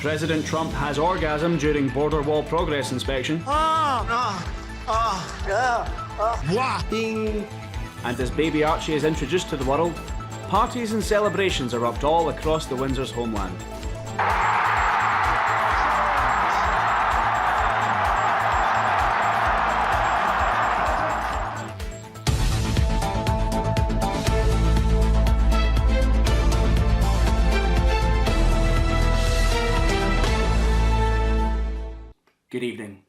President Trump has orgasm during border wall progress inspection. Ding. And as baby Archie is introduced to the world, parties and celebrations erupt all across the Windsor's homeland. Good evening.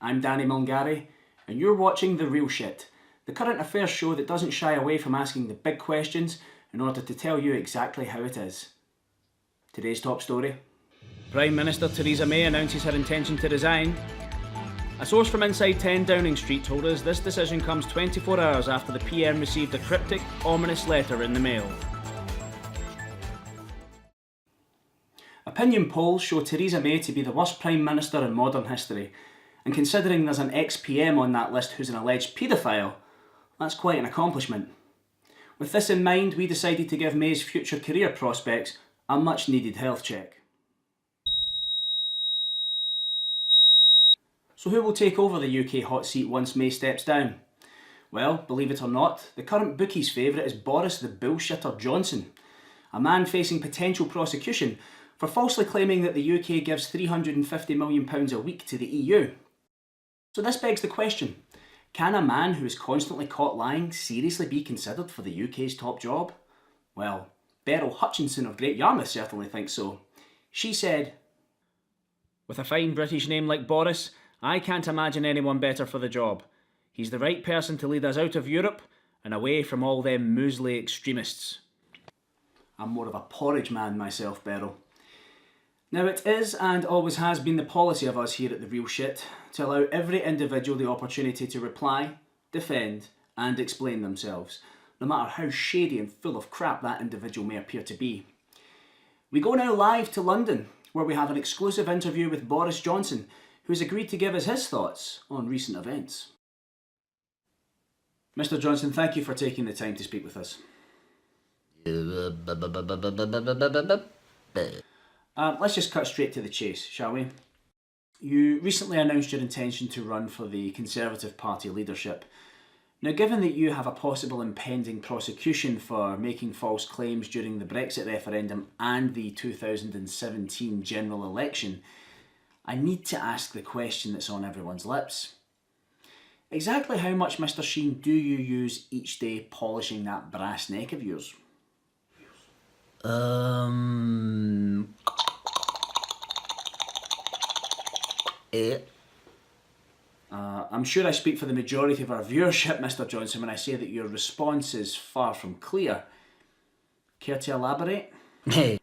I'm Danny Mulgary, and you're watching The Real Shit, the current affairs show that doesn't shy away from asking the big questions in order to tell you exactly how it is. Today's top story. Prime Minister Theresa May announces her intention to resign. A source from inside 10 Downing Street told us this decision comes 24 hours after the PM received a cryptic, ominous letter in the mail. Opinion polls show Theresa May to be the worst Prime Minister in modern history, and considering there's an ex-PM on that list who's an alleged paedophile, that's quite an accomplishment. With this in mind, we decided to give May's future career prospects a much needed health check. So who will take over the UK hot seat once May steps down? Well, believe it or not, the current bookies' favourite is Boris the Bullshitter Johnson, a man facing potential prosecution for falsely claiming that the UK gives £350 million a week to the EU. So this begs the question, can a man who is constantly caught lying seriously be considered for the UK's top job? Well, Beryl Hutchinson of Great Yarmouth certainly thinks so. She said, "With a fine British name like Boris, I can't imagine anyone better for the job. He's the right person to lead us out of Europe and away from all them muesli extremists." I'm more of a porridge man myself, Beryl. Now it is and always has been the policy of us here at The Real Shit to allow every individual the opportunity to reply, defend and explain themselves, no matter how shady and full of crap that individual may appear to be. We go now live to London, where we have an exclusive interview with Boris Johnson, who's agreed to give us his thoughts on recent events. Mr. Johnson, thank you for taking the time to speak with us. Let's just cut straight to the chase, shall we? You recently announced your intention to run for the Conservative Party leadership. Now, given that you have a possible impending prosecution for making false claims during the Brexit referendum and the 2017 general election, I need to ask the question that's on everyone's lips. Exactly how much, Mr. Sheen, do you use each day polishing that brass neck of yours? I'm sure I speak for the majority of our viewership, Mr. Johnson, when I say that your response is far from clear. Care to elaborate? Hey.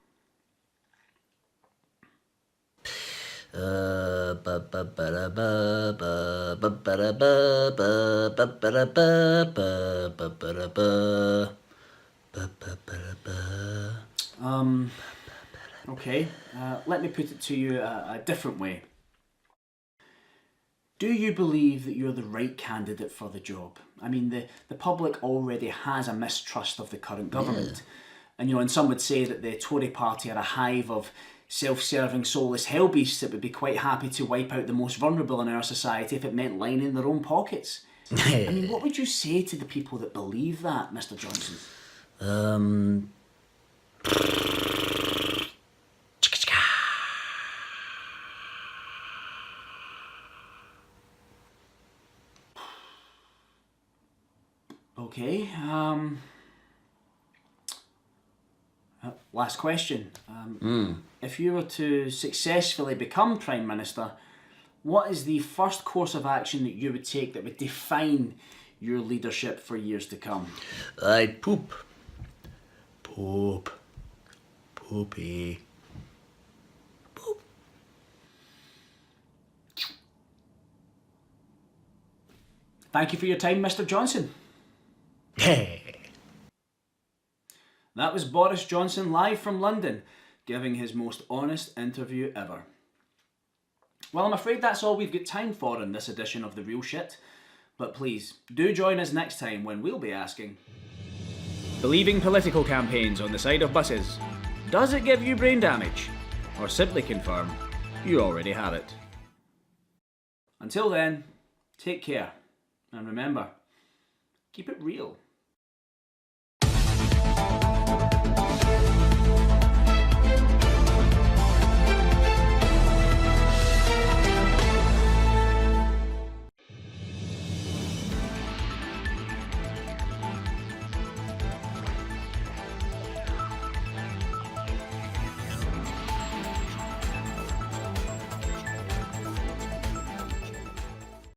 Okay, let me put it to you a different way. Do you believe that you're the right candidate for the job? I mean, the public already has a mistrust of the current government. Yeah. And some would say that the Tory party are a hive of self-serving, soulless hellbeasts that would be quite happy to wipe out the most vulnerable in our society if it meant lining their own pockets. I mean, what would you say to the people that believe that, Mr. Johnson? Okay, last question. If you were to successfully become Prime Minister, what is the first course of action that you would take that would define your leadership for years to come? I'd poop. Poop. Poopy. Poop. Thank you for your time, Mr. Johnson. That was Boris Johnson live from London, giving his most honest interview ever. Well, I'm afraid that's all we've got time for in this edition of The Real Shit. But please, do join us next time when we'll be asking, believing political campaigns on the side of buses, does it give you brain damage? or simply confirm you already have it. Until then, take care, and remember, keep it real.